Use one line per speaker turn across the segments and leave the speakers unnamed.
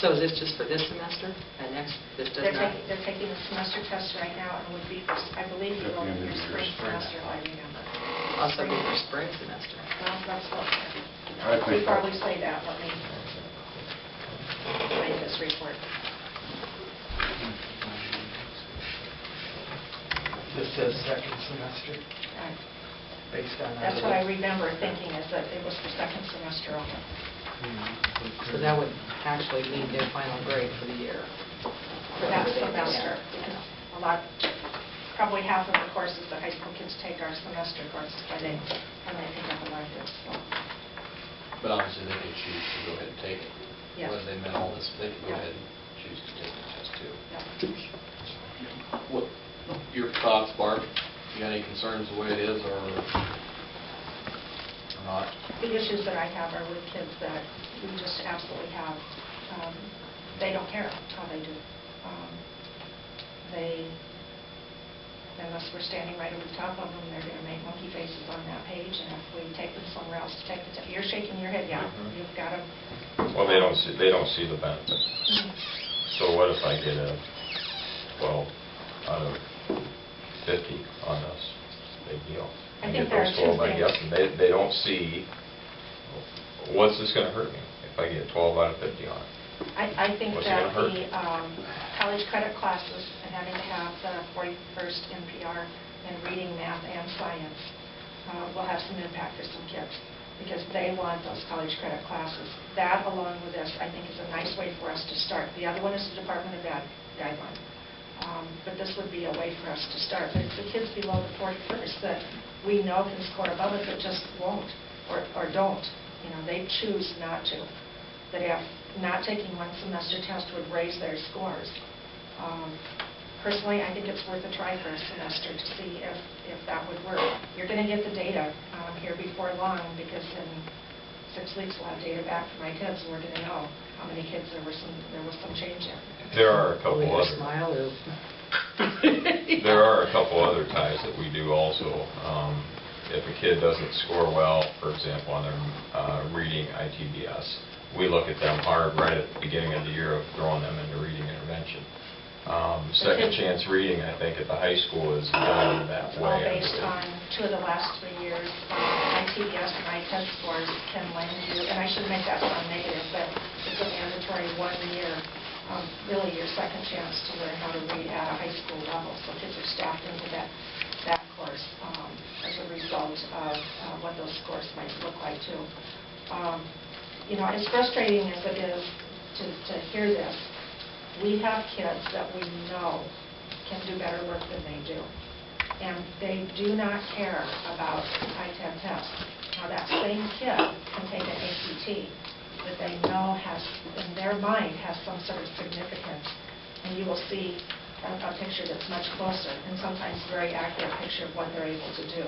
So is this just for this semester? And next, this does not?
They're taking the semester test right now, and would be, I believe, for your spring semester, if I remember.
Also be for spring semester.
Well, that's what,
I think
before we say that, let me make this report.
This says second semester,
Right.
based on...
That's what I remember thinking, is that it was for second semester only.
So that would actually mean their final grade for the year.
For that semester.
Yeah.
A lot, probably half of the courses that high school kids take are semester courses, but they pick up electives. So.
But obviously, they could choose to go ahead and take it.
Yes.
Whether they met all this, they could go
Yeah.
ahead and choose to take the test too.
Yeah.
What, your thoughts, Barb? You got any concerns the way it is, or not?
The issues that I have are with kids that we just absolutely have, they don't care how they do. Unless we're standing right over the top of them, they're going to make monkey faces on that page, and if we take them somewhere else to take the test, you're shaking your head, yeah, you've got to...
Well, they don't see the benefit. So what if I get a 12 out of 50 on this? Big deal.
I
Get
think there are
those
two
12, I guess, and they don't see, what's this going to hurt me if I get 12 out of 50 on it?
I think
What's it
that
gonna hurt?
the college credit classes and having to have the 41st NPR in reading, math, and science will have some impact for some kids because they want those college credit classes. That, along with this, I think is a nice way for us to start. The other one is the Department of Ed guideline. But this would be a way for us to start. But it's the kids below the 41st that we know can score above it but just won't or don't. You know, they choose not to. That if not taking one semester test would raise their scores. Personally, I think it's worth a try for a semester to see if that would work. You're going to get the data here before long because in 6 weeks we'll have data back from my kids and we're going to know how many kids there was some change in.
There are a couple
Will you
other...
smile or...
There are a couple other ties that we do also. If a kid doesn't score well, for example, on their reading ITBS, we look at them hard right at the beginning of the year of throwing them into reading intervention. Second chance reading, I think, at the high school is done that
It's all
way.
based on 2 of the last 3 years. ITBS and ITEST scores can lend you, and I shouldn't make that sound negative, but it's a mandatory 1 year, really your second chance to learn how to read at a high school level. So kids are staffed into that course as a result of what those scores might look like too. You know, as frustrating as it is to hear this, we have kids that we know can do better work than they do. And they do not care about ITED tests. Now, that same kid can take an ACT that they know has, in their mind, has some sort of significance. And you will see a picture that's much closer and sometimes very accurate picture of what they're able to do.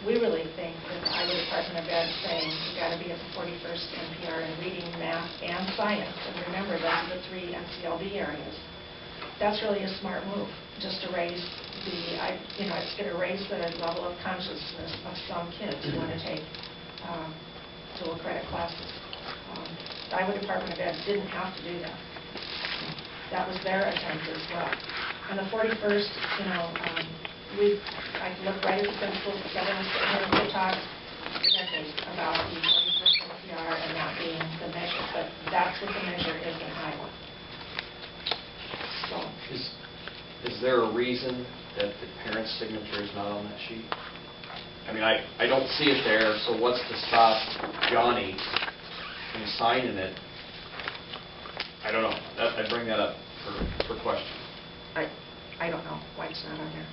We really think that the Iowa Department of Ed saying you've got to be at the 41st NPR in reading, math, and science, and remember those are the 3 NCLB areas, that's really a smart move, just to raise the, you know, it's going to raise the level of consciousness of some kids who want to take dual credit classes. The Iowa Department of Ed didn't have to do that. That was their attempt as well. And the 41st, you know, I look right at the principals together and we talk about the 41st NPR and that being the measure, but that's what the measure is in Iowa. So.
Is there a reason that the parent's signature is not on that sheet? I mean, I don't see it there, so what's to stop Johnny from signing it? I don't know. I bring that up for question.
I don't know why it's not on there.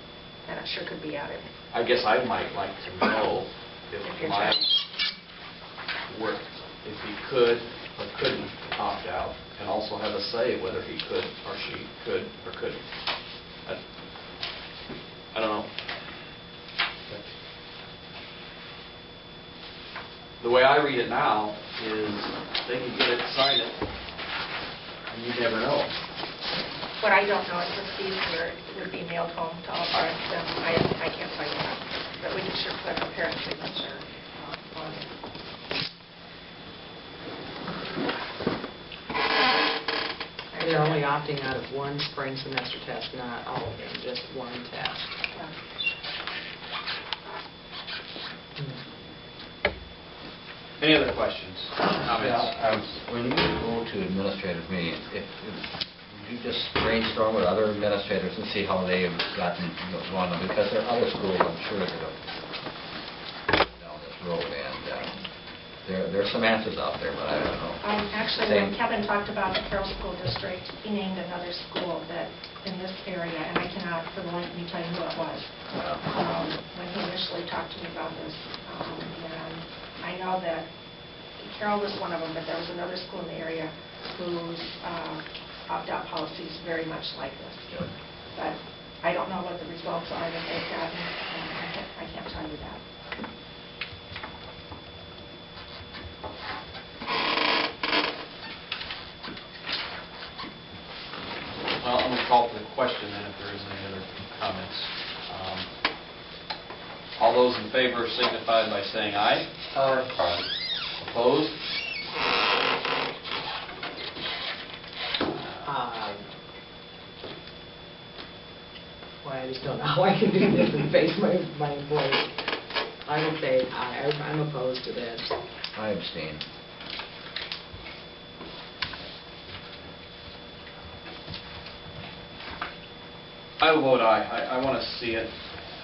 And it sure could be added.
I guess I might like to know if my work, if he could or couldn't opt out, and also have a say whether he could or she could or couldn't. I don't know. The way I read it now is they can get it, sign it, and you never know.
What I don't know is if these would be mailed home to all parents, then I can't tell you that. But we can sure put a parent signature on it.
They're only opting out of one spring semester test, not all of them, just one test.
Any other questions, comments?
When you go to administrative meetings, if you just brainstorm with other administrators and see how they've gotten one, because there are other schools, I'm sure, that have down this road, and there's some answers out there, but I don't know.
Actually, when Kevin talked about the Carroll School District, he named another school that, in this area, and I cannot for the life of me tell you who it was, when he initially talked to me about this. And I know that Carroll was one of them, but there was another school in the area whose opt-out policy is very much like this.
Yep.
But I don't know what the results are that they've gotten, and I can't tell you that.
Well, I'm going to call for the question then, if there isn't any other comments. All those in favor signify by saying aye.
Aye.
Opposed?
Well, I just don't know how I can do this and face my employees. I will say aye. I'm opposed to this.
I abstain.
I will vote aye. I want to see it.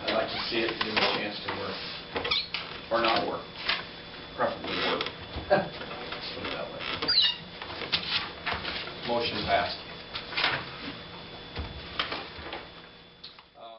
I'd like to see it give a chance to work. Or not work. Preferably work. Let's put it that way. Motion passed.